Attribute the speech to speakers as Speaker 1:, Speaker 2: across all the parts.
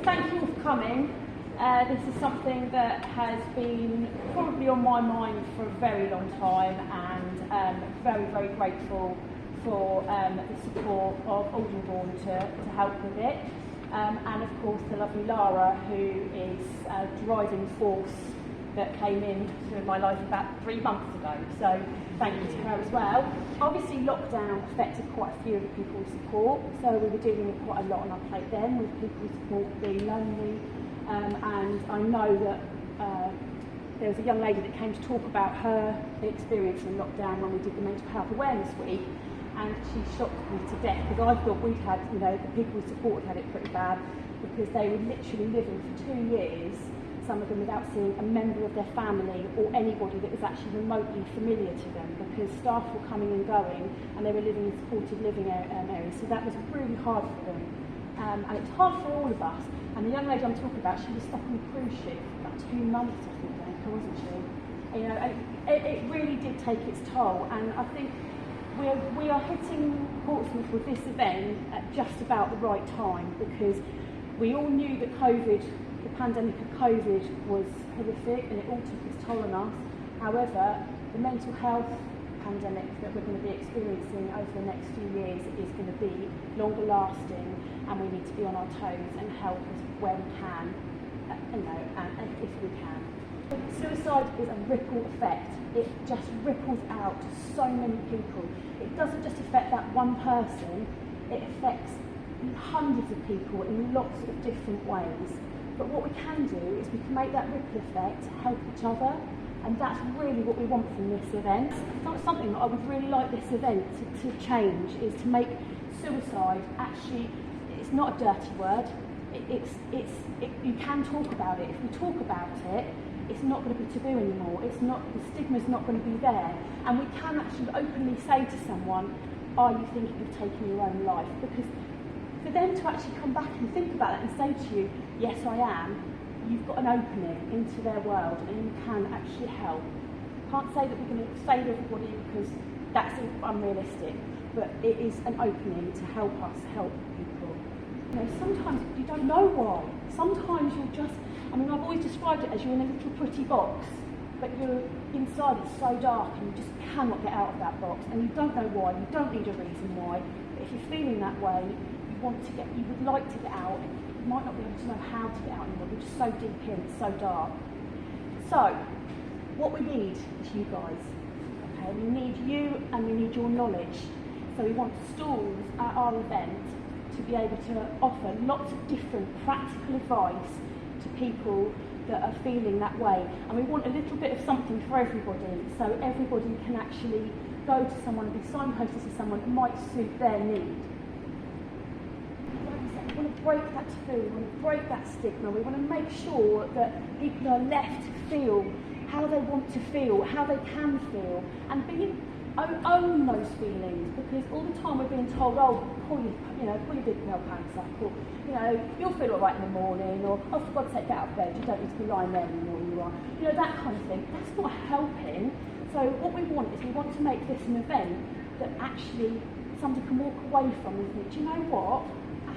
Speaker 1: thank you all for coming. This is something that has been probably on my mind for a very long time, and very, very grateful for the support of Aldenbourne to help with it. And of course the lovely Lara, who is a driving force that came into my life about 3 months ago. So thank you to her as well. Obviously lockdown affected quite a few of the people we support, so we were dealing with quite a lot on our plate then, with people we support being lonely. And I know that there was a young lady that came to talk about her experience in lockdown when we did the Mental Health Awareness Week, and she shocked me to death, because I thought we'd had, the people we supported had it pretty bad, because they were literally living for 2 years, some of them without seeing a member of their family or anybody that was actually remotely familiar to them, because staff were coming and going and they were living in supported living areas. So that was really hard for them. And it's hard for all of us. And the young lady I'm talking about, she was stuck on a cruise ship for about 2 months, I think, Danica, wasn't she? It really did take its toll. And I think we are hitting Portsmouth with this event at just about the right time, because we all knew that the pandemic of COVID was horrific and it all took its toll on us. However, the mental health pandemic that we're going to be experiencing over the next few years is going to be longer lasting, and we need to be on our toes and help us where we can, and if we can. Suicide is a ripple effect. It just ripples out to so many people. It doesn't just affect that one person, it affects hundreds of people in lots of different ways. But what we can do is we can make that ripple effect help each other, and that's really what we want from this event. Something that I would really like this event to change is to make suicide actually, it's not a dirty word, you can talk about it. If we talk about it, it's not going to be taboo anymore. The stigma's not going to be there, and we can actually openly say to someone, are you thinking of taking your own life? Because for them to actually come back and think about that and say to you, yes I am, you've got an opening into their world and you can actually help. Can't say that we're going to save everybody, because that's unrealistic, but it is an opening to help us help people. Sometimes you don't know why. Sometimes you're just, I've always described it as you're in a little pretty box, but you're inside, it's so dark and you just cannot get out of that box, and you don't know why, you don't need a reason why. But if you're feeling that way, you would like to get out, and you might not be able to know how to get out anymore. You're just so deep in, it's so dark. So, what we need is you guys. Okay, we need you and we need your knowledge. So we want stalls at our event to be able to offer lots of different practical advice to people that are feeling that way. And we want a little bit of something for everybody, so everybody can actually go to someone and be signposted to someone that might suit their need. We want to break that taboo, we want to break that stigma, we want to make sure that people are left to feel how they want to feel, how they can feel, and own those feelings, because all the time we're being told, oh, pull your big male pants up, or you'll feel all right in the morning, or oh, for God's sake, get out of bed, you don't need to be lying there anymore, you are, that kind of thing. That's not helping. So what we want is we want to make this an event that actually somebody can walk away from and think, do you know what?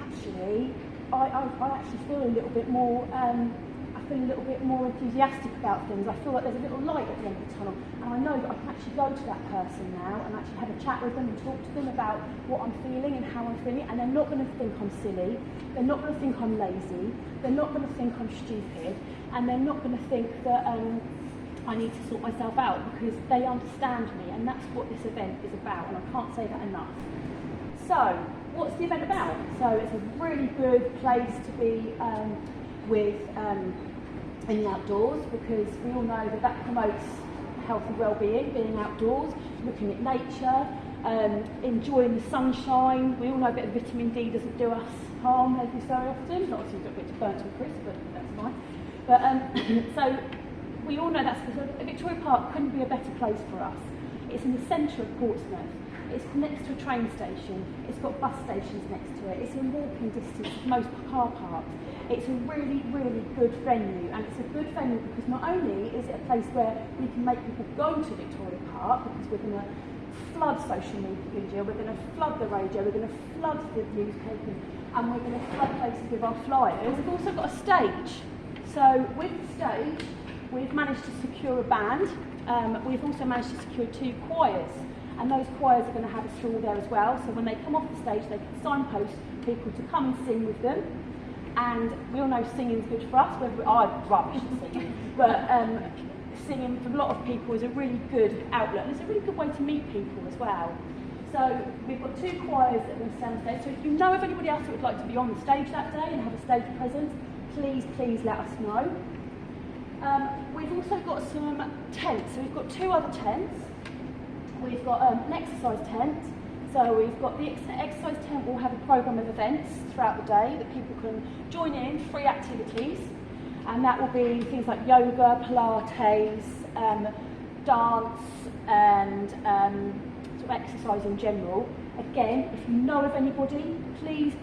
Speaker 1: Actually, I actually feel a little bit more. I feel a little bit more enthusiastic about things. I feel like there's a little light at the end of the tunnel, and I know that I can actually go to that person now and actually have a chat with them and talk to them about what I'm feeling and how I'm feeling, and they're not going to think I'm silly. They're not going to think I'm lazy. They're not going to think I'm stupid, and they're not going to think that I need to sort myself out, because they understand me, and that's what this event is about, and I can't say that enough. So, what's the event about? So it's a really good place to be in the outdoors, because we all know that promotes healthy well-being, being outdoors, looking at nature, enjoying the sunshine. We all know a bit of vitamin D doesn't do us harm every so often. Not obviously a bit burnt to a crisp, but that's fine. But so we all know that's because Victoria Park couldn't be a better place for us. It's in the centre of Portsmouth. It's next to a train station. It's got bus stations next to it. It's in walking distance of most car parks. It's a really, really good venue, and it's a good venue because not only is it a place where we can make people go to Victoria Park, because we're going to flood social media, we're going to flood the radio, we're going to flood the newspapers, and we're going to flood places with our flyers. We've also got a stage. So with the stage, we've managed to secure a band. We've also managed to secure 2 choirs, and those choirs are going to have a stall there as well. So when they come off the stage, they can signpost people to come and sing with them. And we all know singing's good for us. I'm rubbish at singing, but singing for a lot of people is a really good outlet, and it's a really good way to meet people as well. So we've got 2 choirs that are going to stand on stage. So if you know of anybody else who would like to be on the stage that day and have a stage presence, please let us know. We've also got some tents. So we've got 2 other tents. We've got an exercise tent. So we've got the exercise tent will have a programme of events throughout the day that people can join in, free activities. And that will be things like yoga, Pilates, dance, and sort of exercise in general. Again, if you know of anybody, please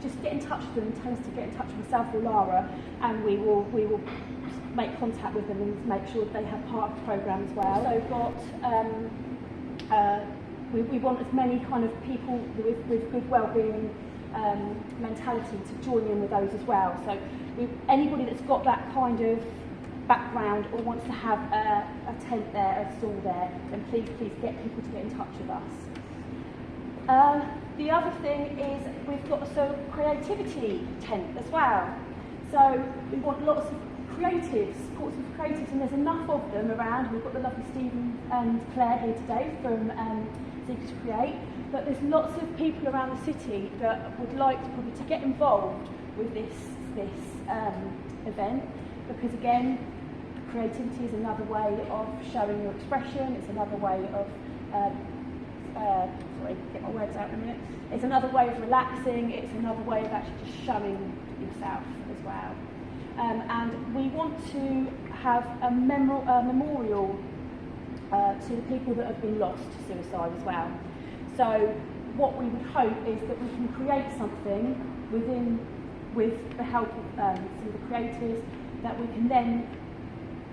Speaker 1: just get in touch with them and tell us to get in touch with myself or Lara, and we will make contact with them and make sure that they have part of the programme as well. So we've got we want as many kind of people with good wellbeing mentality to join in with those as well. So anybody that's got that kind of background or wants to have a tent there, a stall there, then please get people to get in touch with us. The other thing is we've got a creativity tent as well. So we want lots of creatives, supports of creatives, and there's enough of them around. We've got the lovely Stephen and Claire here today from Seekers to Create, but there's lots of people around the city that would like to get involved with this event, because again, creativity is another way of showing your expression. It's another way of sorry, get my words out in a minute. It's another way of relaxing. It's another way of actually just showing yourself as well. And we want to have a memorial to the people that have been lost to suicide as well. So what we would hope is that we can create something with the help of some of the creators that we can then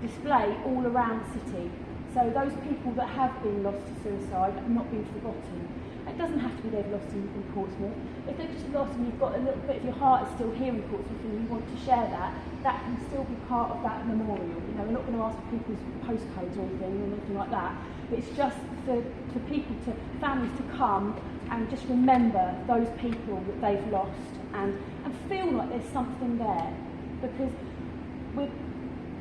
Speaker 1: display all around the city. So those people that have been lost to suicide have not been forgotten. It doesn't have to be they've lost in Portsmouth. If they've just lost and you've got a little bit of your heart is still here in Portsmouth and you want to share that, that can still be part of that memorial. You know, we're not going to ask for people's postcodes or anything like that. It's just for people, families to come and just remember those people that they've lost and feel like there's something there. Because we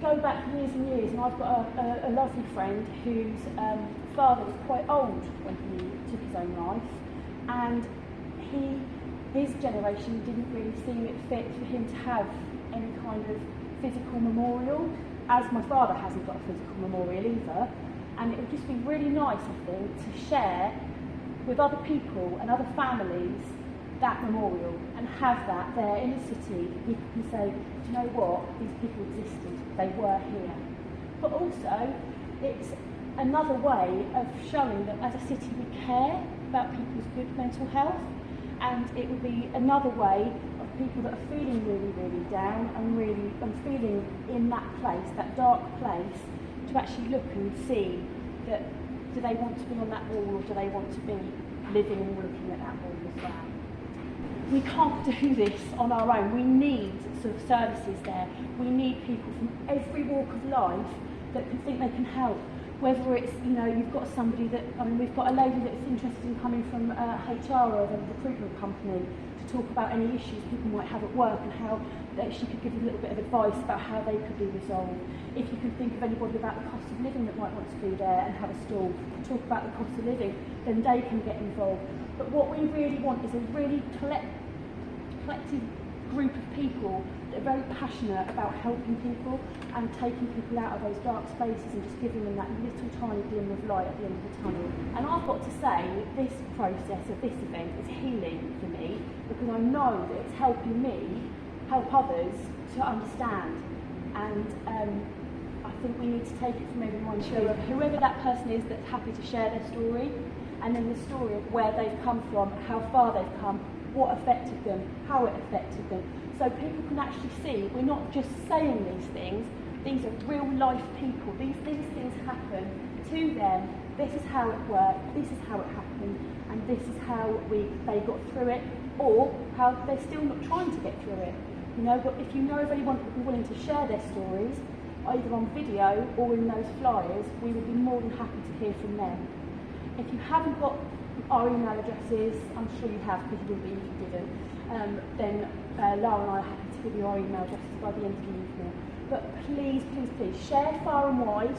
Speaker 1: go back years and years, and I've got a lovely friend whose father was quite old when he took his own life, and his generation didn't really seem it fit for him to have any kind of physical memorial, as my father hasn't got a physical memorial either. And it would just be really nice, I think, to share with other people and other families that memorial and have that there in the city. People can say, do you know what, these people existed, they were here. But also, it's another way of showing that as a city we care about people's good mental health, and it would be another way of people that are feeling really down and feeling in that place, that dark place, to actually look and see that do they want to be on that wall or do they want to be living and looking at that wall as well. We can't do this on our own. We need sort of services there. We need people from every walk of life that can think they can help. Whether it's, you know, you've got somebody that, I mean, we've got a lady that's interested in coming from HR or a recruitment company to talk about any issues people might have at work and how she could give you a little bit of advice about how they could be resolved. If you can think of anybody about the cost of living that might want to be there and have a stall to talk about the cost of living, then they can get involved. But what we really want is a really collective group of people that are very passionate about helping people and taking people out of those dark spaces and just giving them that little tiny glimmer of light at the end of the tunnel. And I've got to say, this process of this event is healing for me, because I know that it's helping me help others to understand. And I think we need to take it from everyone, whoever that person is that's happy to share their story, and then the story of where they've come from, how far they've come, what affected them, how it affected them. So people can actually see we're not just saying these things, these are real life people. These things happen to them. This is how it worked, this is how it happened, and this is how they got through it, or how they're still not trying to get through it. You know, but if you know of anyone who would be willing to share their stories, either on video or in those flyers, we would be more than happy to hear from them. If you haven't got our email addresses, I'm sure you have because you wouldn't be if you didn't, then Lara and I are happy to give you our email addresses by the end of the evening. But please, please, please share far and wide.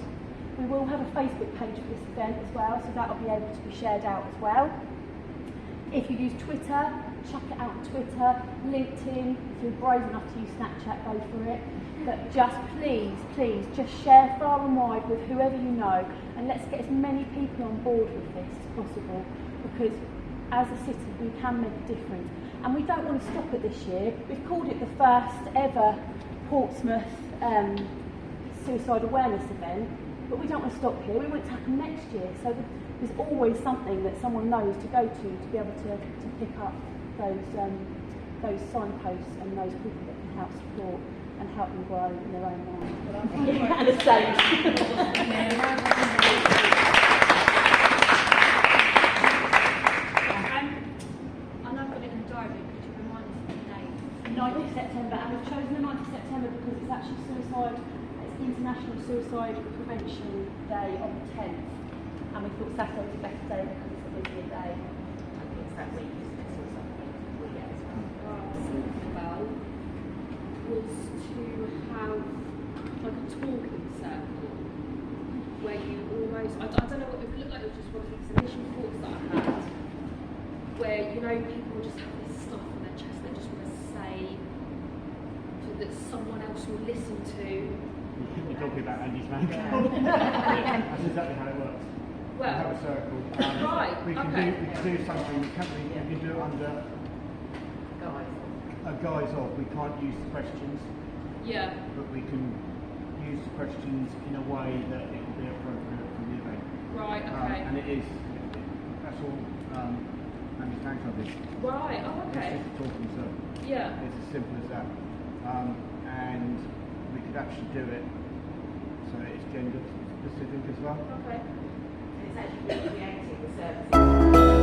Speaker 1: We will have a Facebook page for this event as well, so that will be able to be shared out as well. If you use Twitter, chuck it out on Twitter, LinkedIn. If you're brave enough to use Snapchat, go for it. But just please, please, just share far and wide with whoever you know, and let's get as many people on board with this as possible, because as a city we can make a difference. And we don't want to stop it this year. We've called it the first ever Portsmouth suicide awareness event, but we don't want to stop here. We want it to happen next year, so there's always something that someone knows to go to be able to pick up those signposts and those people that can help support and help them grow in their own mind. And a sage.
Speaker 2: I know I've got it in the diary, could you remind us of the date?
Speaker 1: 9th of September, and we've chosen the 9th of September because it's actually it's International Suicide Prevention Day on the 10th, and we thought Saturday was a better day because it's a busier day.
Speaker 3: I think it's that week, isn't it? Or something. We get as well.
Speaker 2: Was to have like a talking circle where you almost, I don't know what it would look like, it was just one of these initial thoughts that I had, where, you know, people just have this stuff on their chest they just want to say that someone else will listen to.
Speaker 4: You're talking about Andy's man. That's exactly how it works.
Speaker 2: Well,
Speaker 4: We have a circle.
Speaker 2: right,
Speaker 4: We can
Speaker 2: okay.
Speaker 4: do something. We can do it under
Speaker 3: Guys.
Speaker 4: a guise of. We can't use the questions,
Speaker 2: Yeah,
Speaker 4: but we can use the questions in a way that it will be appropriate for the event.
Speaker 2: right, okay.
Speaker 4: And it is. That's all. Andy's man club is.
Speaker 2: Right, oh, okay.
Speaker 4: It's just a talking circle.
Speaker 2: Yeah.
Speaker 4: It's as simple as that. And we could actually do it so it's gender specific as well.
Speaker 2: Okay.
Speaker 3: And it's actually recreating the services.